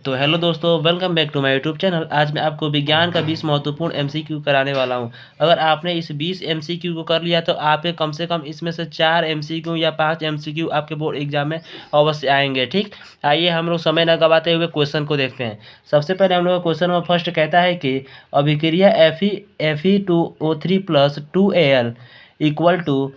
तो हेलो दोस्तों, welcome back to my YouTube channel. आज मैं आपको विज्ञान का 20 महत्वपूर्ण एमसीक्यू कराने वाला हूं। अगर आपने इस 20 एमसीक्यू को कर लिया तो आपके कम से कम इसमें से 4 एमसीक्यू या 5 एमसीक्यू आपके बोर्ड एग्जाम में अवश्य आएंगे। ठीक, आइए हम लोग समय न गवाते हुए क्वेश्चन को देखते हैं। सबसे पहले हम लोग क्वेश्चन में फर्स्ट कहता है कि अभिक्रिया Fe2O3+2Al इक्वल टू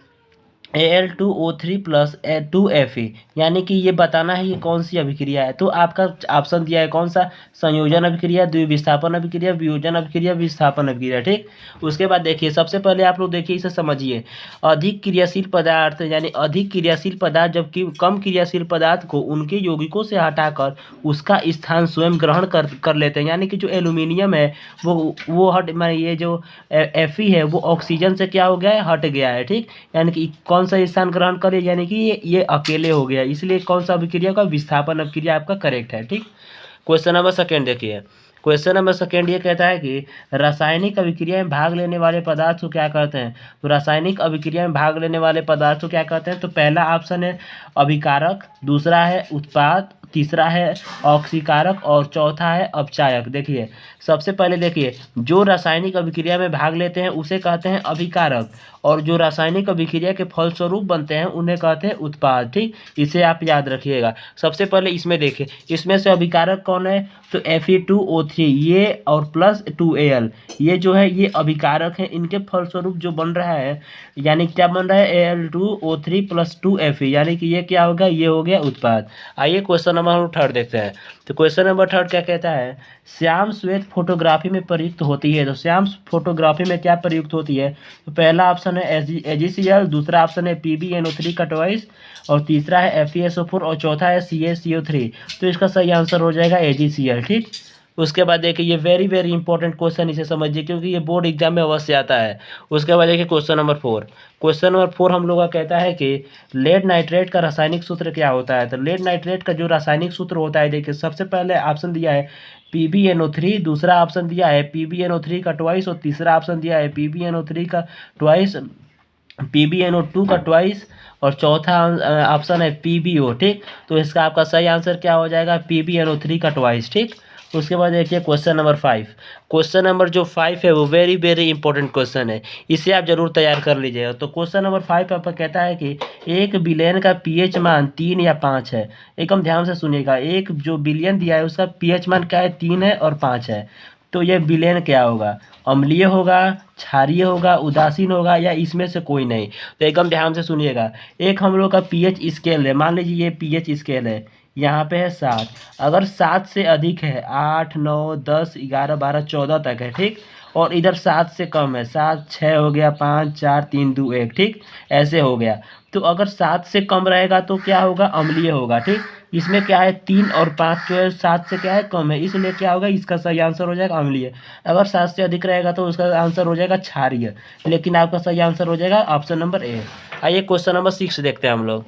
Al2O3+2Fe, यानी कि ये बताना है ये कौन सी अभिक्रिया है। तो आपका ऑप्शन दिया है कौन सा, संयोजन अभिक्रिया, द्विविस्थापन अभिक्रिया, वियोजन अभिक्रिया, विस्थापन अभिक्रिया। ठीक, उसके बाद देखिए सबसे पहले आप लोग देखिए इसे समझिए। अधिक क्रियाशील पदार्थ यानी अधिक क्रियाशील पदार्थ जबकि कम क्रियाशील पदार्थ को उनके यौगिकों से हटाकर उसका स्थान स्वयं ग्रहण कर लेते हैं। यानी कि जो एल्यूमिनियम है वो हट माने ये जो Fe है वो ऑक्सीजन से क्या हो गया है, हट गया है। ठीक, यानी कि कौन सा स्थान ग्रहण करे, यानी कि ये अकेले हो गया, इसलिए कौन सा अभिक्रिया का विस्थापन अभिक्रिया आपका करेक्ट है। ठीक, क्वेश्चन नंबर सेकेंड देखिए। क्वेश्चन नंबर सेकेंड ये कहता है कि रासायनिक अभिक्रिया में भाग लेने वाले पदार्थ को क्या कहते हैं। तो रासायनिक अभिक्रिया में भाग लेने वाले पदार्थ को क्या कहते हैं। तो पहला ऑप्शन है अभिकारक, दूसरा है उत्पाद, तीसरा है ऑक्सीकारक और चौथा है अपचायक। देखिए सबसे पहले देखिए, जो रासायनिक अभिक्रिया में भाग लेते हैं उसे कहते हैं अभिकारक, और जो रासायनिक अभिक्रिया के फलस्वरूप बनते हैं उन्हें कहते हैं उत्पाद। ठीक, इसे आप याद रखिएगा। सबसे पहले इसमें देखिए, इसमें से अभिकारक कौन है, तो Fe2O3 ये और प्लस 2Al ये जो है ये अभिकारक है। इनके फलस्वरूप जो बन रहा है यानी क्या बन रहा है, Al2O3+2Fe, यानी कि ये क्या होगा, ये हो गया उत्पाद। आइए क्वेश्चन नंबर थर्ड देखते हैं। तो क्वेश्चन नंबर थर्ड क्या कहता है, श्याम श्वेत फोटोग्राफी में प्रयुक्त होती है। तो श्याम फोटोग्राफी में क्या प्रयुक्त होती है। तो पहला ऑप्शन है AgCl, दूसरा ऑप्शन है PbNO3 का ट्वाइस, और तीसरा है FeSO4 और चौथा है CaCO3। तो इसका सही आंसर हो जाएगा AgCl। ठीक, उसके बाद देखिए ये वेरी वेरी इंपॉर्टेंट क्वेश्चन, इसे समझिए क्योंकि ये बोर्ड एग्जाम में अवश्य आता है। उसके बाद देखिए question number four. Question number four हम लोग का कहता है कि लेड नाइट्रेट का रासायनिक सूत्र क्या होता है। तो लेड नाइट्रेट का जो रासायनिक सूत्र होता है, देखिए सबसे पहले ऑप्शन दिया है PbNO3, दूसरा ऑप्शन दिया है PbNO3 का ट्वाइस, और तीसरा ऑप्शन दिया है PbNO3 का ट्वाइस, PbNO2 का ट्वाइस, और चौथा ऑप्शन है PbO। ठीक, तो इसका आपका सही आंसर क्या हो जाएगा, PbNO3 का ट्वाइस। ठीक, उसके बाद देखिए question number five. Question number जो फाइव है वो वेरी वेरी इंपॉर्टेंट क्वेश्चन है, इसे आप जरूर तैयार कर लीजिएगा। तो क्वेश्चन नंबर फाइव आपका कहता है कि एक बिलियन का पीएच मान 3 या 5 है। एकदम ध्यान से सुनिएगा, एक जो बिलियन दिया है उसका पीएच मान क्या है, 3 है और 5 है। तो ये बिलियन क्या होगा, अम्लीय होगा, क्षारीय होगा, उदासीन होगा, या इसमें से कोई नहीं। तो एकदम ध्यान से सुनिएगा। एक हम लोग का पीएच स्केल है, मान लीजिए ये पीएच स्केल है, यहाँ पे है 7। अगर 7 से अधिक है, 8, 9, 10, 11, 12, 14 तक है। ठीक, और इधर 7 से कम है, 7, 6 हो गया, 5, 4, 3, 2, 1। ठीक, ऐसे हो गया। तो अगर 7 से कम रहेगा तो क्या होगा, अम्लीय होगा। ठीक, इसमें क्या है 3 और 5 जो है 7 से क्या है, कम है, इसलिए क्या होगा, इसका सही आंसर हो जाएगा अम्लीय। अगर 7 से अधिक रहेगा तो उसका आंसर हो जाएगा क्षारीय, लेकिन आपका सही आंसर हो जाएगा ऑप्शन नंबर ए। आइए क्वेश्चन नंबर 6 देखते हैं हम लोग।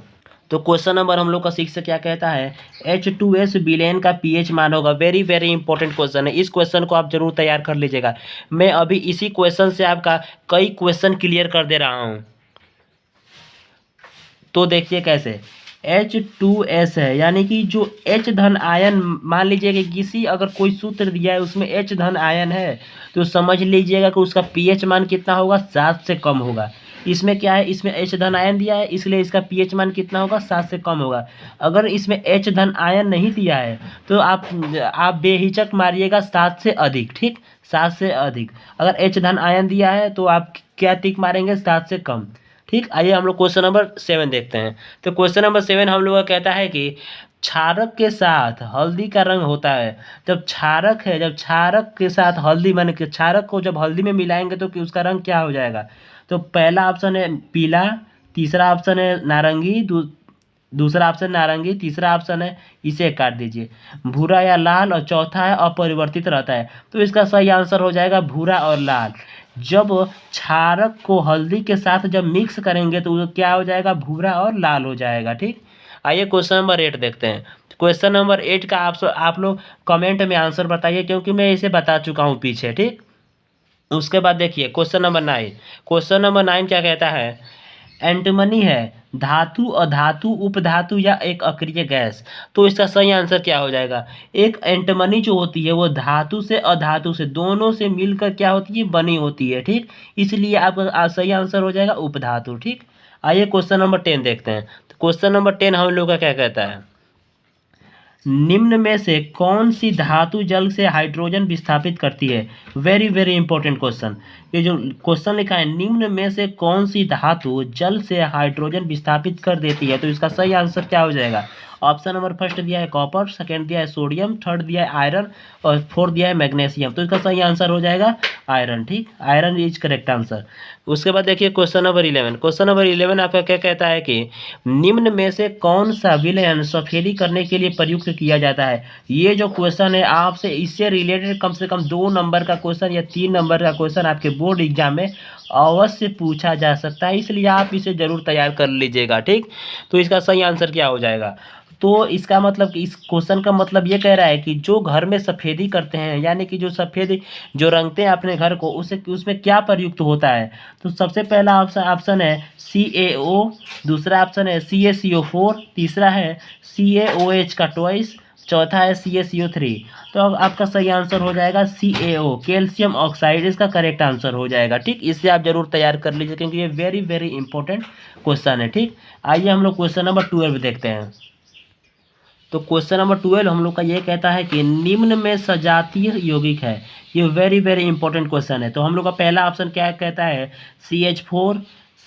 तो क्वेश्चन नंबर हम लोग का 6 क्या कहता है, H2S विलेन का पीएच मान होगा। वेरी वेरी इंपॉर्टेंट क्वेश्चन है, इस क्वेश्चन को आप जरूर तैयार कर लीजिएगा। मैं अभी इसी क्वेश्चन से आपका कई क्वेश्चन क्लियर कर दे रहा हूँ। तो देखिए कैसे, H2S है, यानी कि जो H धन आयन, मान लीजिए कि किसी अगर कोई सूत्र दिया है उसमें H धन आयन है, तो समझ लीजिएगा कि उसका पीएच मान कितना होगा, 7 से कम होगा। इसमें क्या है, इसमें H धन आयन दिया है, इसलिए इसका पीएच मान कितना होगा, 7 से कम होगा। अगर इसमें H धन आयन नहीं दिया है तो आप बेहिचक मारिएगा 7 से अधिक। ठीक, 7 से अधिक। अगर H धन आयन दिया है तो आप क्या टिक मारेंगे, 7 से कम। ठीक, आइए हम लोग क्वेश्चन नंबर 7 देखते हैं। तो क्वेश्चन नंबर 7 हम लोग का कहता है कि क्षारक के साथ हल्दी का रंग होता है। जब क्षारक है, जब क्षारक के साथ हल्दी, माने कि क्षारक को जब हल्दी में मिलाएंगे तो कि उसका रंग क्या हो जाएगा। तो पहला ऑप्शन है पीला, तीसरा ऑप्शन है नारंगी, दूसरा ऑप्शन नारंगी, तीसरा ऑप्शन है, इसे काट दीजिए, भूरा या लाल, और चौथा है अपरिवर्तित रहता है। तो इसका सही आंसर हो जाएगा भूरा और लाल। जब क्षारक को हल्दी के साथ जब मिक्स करेंगे तो वो क्या हो जाएगा, भूरा और लाल हो जाएगा। ठीक, आइए क्वेश्चन नंबर 8 देखते हैं। क्वेश्चन नंबर 8 का आप लोग कमेंट में आंसर बताइए, क्योंकि मैं इसे बता चुका हूँ पीछे। ठीक, उसके बाद देखिए क्वेश्चन नंबर 9। क्वेश्चन नंबर 9 क्या कहता है, एंटिमनी है धातु, अधातु, उपधातु या एक अक्रिय गैस। तो इसका सही आंसर क्या हो जाएगा? एक एंटिमनी जो होती है वो धातु से अधातु से दोनों से मिलकर क्या होती है? बनी होती है। ठीक, इसलिए आपका सही आंसर हो जाएगा उपधातु। ठीक, आइए क्वेश्चन नंबर 10 देखते हैं। तो क्वेश्चन नंबर 10 हम लोग का क्या कहता है? निम्न में से कौन सी धातु जल से हाइड्रोजन विस्थापित करती है? Very very important question. ये जो क्वेश्चन लिखा है, निम्न में से कौन सी धातु जल से हाइड्रोजन विस्थापित कर देती है, तो इसका सही आंसर क्या हो जाएगा? ऑप्शन नंबर फर्स्ट दिया है कॉपर, सेकंड दिया है सोडियम, थर्ड दिया है आयरन और फोर्थ दिया है मैग्नीशियम। तो इसका सही आंसर हो जाएगा आयरन। ठीक, आयरन इज करेक्ट आंसर। उसके बाद देखिए क्वेश्चन नंबर 11। क्वेश्चन नंबर 11 आपका क्या कहता है कि निम्न में से कौन सा विलयन सफेदी करने के लिए प्रयुक्त किया जाता है? ये जो क्वेश्चन है आपसे इससे रिलेटेड कम से कम 2 नंबर का क्वेश्चन या 3 नंबर का क्वेश्चन आपके बोर्ड एग्जाम में अवश्य पूछा जा सकता है, इसलिए आप इसे जरूर तैयार कर लीजिएगा। ठीक, तो इसका सही आंसर क्या हो जाएगा? तो इसका मतलब कि इस क्वेश्चन का मतलब ये कह रहा है कि जो घर में सफेदी करते हैं, यानी कि जो सफेदी जो रंगते हैं अपने घर को, उसे उसमें क्या प्रयुक्त होता है? तो सबसे पहला ऑप्शन है CaO, दूसरा ऑप्शन है CaCO4, तीसरा है CaOH का ट्वाइस, चौथा है CaCO3। तो अब आपका सही आंसर हो जाएगा CaO, कैल्शियम ऑक्साइड, इसका करेक्ट आंसर हो जाएगा। ठीक, इससे आप जरूर तैयार कर लीजिए क्योंकि ये वेरी वेरी इंपॉर्टेंट क्वेश्चन है। ठीक, आइए हम लोग क्वेश्चन नंबर 12 देखते हैं। तो क्वेश्चन नंबर 12 हम लोग का ये कहता है कि निम्न में सजातीय यौगिक है। ये वेरी वेरी इंपॉर्टेंट क्वेश्चन है। तो हम लोग का पहला ऑप्शन क्या कहता है? CH4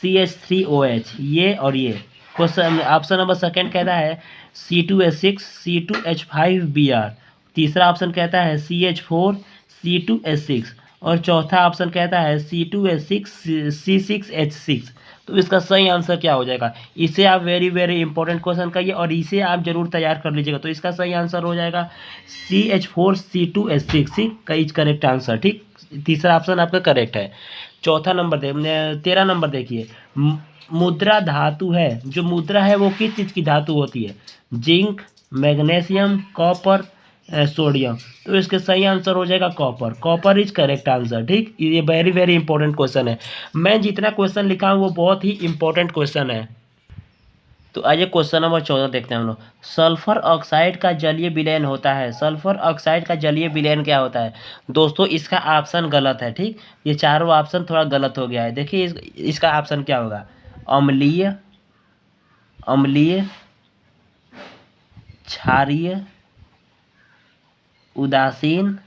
CH3OH, ये और ये। क्वेश्चन ऑप्शन नंबर सेकंड कहता है C2H6 C2H5Br, तीसरा ऑप्शन कहता है CH4 C2H6 और चौथा ऑप्शन कहता है C2H6 C6H6। तो इसका सही आंसर क्या हो जाएगा? इसे आप वेरी वेरी इंपॉर्टेंट क्वेश्चन कहिए और इसे आप जरूर तैयार कर लीजिएगा। तो इसका सही आंसर हो जाएगा CH4 C2H6 का इज करेक्ट आंसर। ठीक, तीसरा ऑप्शन आपका करेक्ट है। चौथा नंबर 13 नंबर देखिए, मुद्रा धातु है, जो मुद्रा है वो किस चीज़ की धातु होती है? Zinc, magnesium, copper, sodium. तो इसके सही आंसर हो जाएगा copper. Copper is correct answer. ठीक, ये वेरी वेरी इंपॉर्टेंट क्वेश्चन है। मैं जितना क्वेश्चन लिखा हूँ वो बहुत ही इंपॉर्टेंट क्वेश्चन है। तो आइए क्वेश्चन नंबर 14 देखते हैं हम लोग। सल्फर ऑक्साइड का जलीय विलयन होता है। सल्फर ऑक्साइड का जलीय विलयन क्या होता है? दोस्तों इसका ऑप्शन गलत है। ठीक, ये चारों ऑप्शन थोड़ा गलत हो गया है। देखिए इसका ऑप्शन क्या होगा? अम्लीय, अम्लीय, क्षारीय, उदासीन,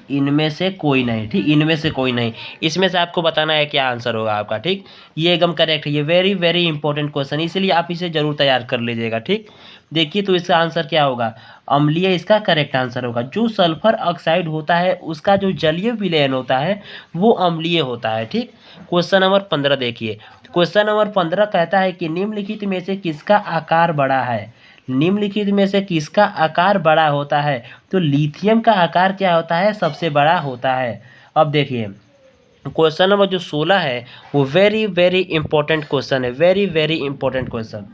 इनमें से कोई नहीं। ठीक, इनमें से कोई नहीं, इसमें से आपको बताना है क्या आंसर होगा आपका। ठीक, ये एकदम करेक्ट है। ये वेरी वेरी इंपॉर्टेंट क्वेश्चन, इसलिए आप इसे जरूर तैयार कर लीजिएगा। ठीक, देखिए तो इसका आंसर क्या होगा? अम्लीय इसका करेक्ट आंसर होगा। जो सल्फर ऑक्साइड होता है उसका जो जलीय विलयन होता है वो अम्लीय होता है। ठीक, क्वेश्चन नंबर 15 देखिए। क्वेश्चन नंबर 15 कहता है कि निम्नलिखित में से किसका आकार बड़ा है? निम्नलिखित में से किसका आकार बड़ा होता है? तो लिथियम का आकार क्या होता है? सबसे बड़ा होता है। अब देखिए क्वेश्चन नंबर जो 16 है वो वेरी वेरी इंपॉर्टेंट क्वेश्चन है। Very very important question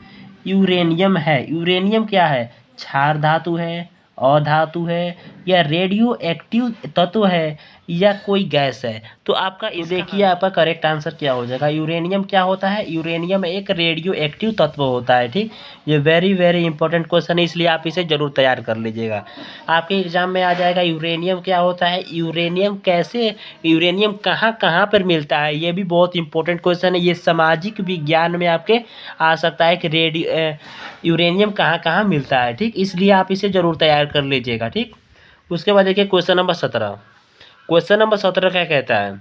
uranium है। यूरेनियम क्या है? क्षार धातु है, अधातु है, या रेडियो एक्टिव तत्व है, या कोई गैस है? तो आपका देखिए आपका करेक्ट आंसर क्या हो जाएगा? यूरेनियम क्या होता है? यूरेनियम एक रेडियो एक्टिव तत्व होता है। ठीक, ये वेरी वेरी इंपॉर्टेंट क्वेश्चन है, इसलिए आप इसे जरूर तैयार कर लीजिएगा। आपके एग्जाम में आ जाएगा यूरेनियम क्या होता है, यूरेनियम कैसे, यूरेनियम कहाँ कहाँ पर मिलता है, ये भी बहुत इंपॉर्टेंट क्वेश्चन है। ये सामाजिक विज्ञान में आपके आ सकता है कि यूरेनियम कहाँ कहाँ मिलता है। ठीक, इसलिए आप इसे जरूर तैयार कर लीजिएगा। ठीक, उसके बाद देखिए क्वेश्चन नंबर 17। क्वेश्चन नंबर 17 क्या कहता है?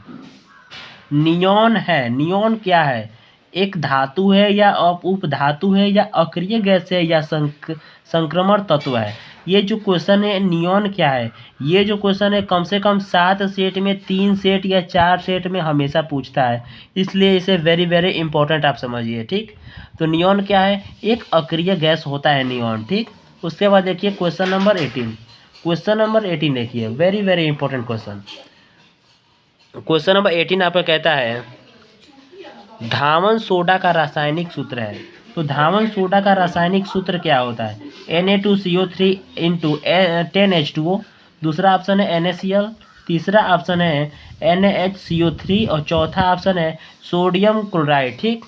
नियॉन है। नियॉन क्या है? एक धातु है या उपधातु है या अक्रिय गैस है या संक्रमण तत्व है? ये जो क्वेश्चन है नियॉन क्या है, ये जो क्वेश्चन है कम से कम 7 सेट में 3 सेट या 4 सेट में हमेशा पूछता है, इसलिए इसे वेरी वेरी इंपॉर्टेंट आप समझिए। ठीक, तो नियॉन क्या है? एक अक्रिय गैस होता है नियॉन। ठीक, उसके बाद देखिए क्वेश्चन नंबर 18। क्वेश्चन नंबर 18 देखिए, very very important question. Question number 18 आपका कहता है धावन सोडा का रासायनिक सूत्र है। तो धावन सोडा का रासायनिक सूत्र क्या होता है? Na2CO3 × 10H2O, दूसरा ऑप्शन है NaCl, तीसरा ऑप्शन है NaHCO3 और चौथा ऑप्शन है सोडियम क्लोराइड। ठीक,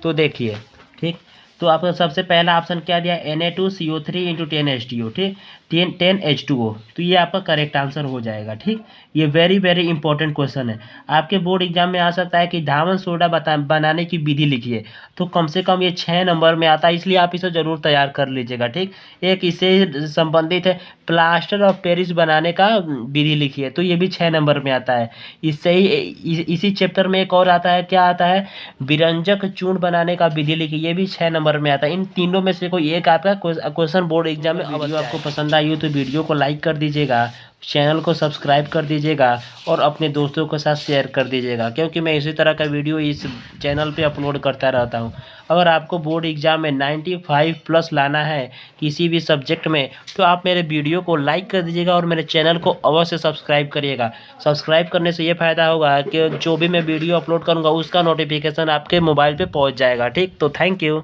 तो देखिए, ठीक, तो आपका सबसे पहला ऑप्शन क्या दिया, Na2CO3 इंटू 10H2O। ठीक, 10H2O, तो ये आपका करेक्ट आंसर हो जाएगा। ठीक, ये वेरी वेरी इंपॉर्टेंट क्वेश्चन है, आपके बोर्ड एग्जाम में आ सकता है कि धावन सोडा बनाने की विधि लिखिए, तो कम से कम ये 6 नंबर में आता है, इसलिए आप इसे ज़रूर तैयार कर लीजिएगा। ठीक, एक इससे संबंधित है प्लास्टर ऑफ पेरिस बनाने का विधि लिखिए, तो ये भी 6 नंबर में आता है। इससे ही इसी चैप्टर में एक और आता है, क्या आता है, विरंजक चूर्ण बनाने का विधि लिखिए, ये भी 6 नंबर में आता है। इन तीनों में से कोई एक आपका क्वेश्चन बोर्ड एग्जाम में। वीडियो आपको पसंद आई हो तो वीडियो को लाइक कर दीजिएगा, चैनल को सब्सक्राइब कर दीजिएगा और अपने दोस्तों के साथ शेयर कर दीजिएगा, क्योंकि मैं इसी तरह का वीडियो इस चैनल पे अपलोड करता रहता हूँ। अगर आपको बोर्ड एग्जाम में 95 प्लस लाना है किसी भी सब्जेक्ट में, तो आप मेरे वीडियो को लाइक कर दीजिएगा और मेरे चैनल को अवश्य सब्सक्राइब करिएगा। सब्सक्राइब करने से ये फ़ायदा होगा कि जो भी मैं वीडियो अपलोड करूँगा उसका नोटिफिकेशन आपके मोबाइल पे पहुँच जाएगा। ठीक, तो थैंक यू।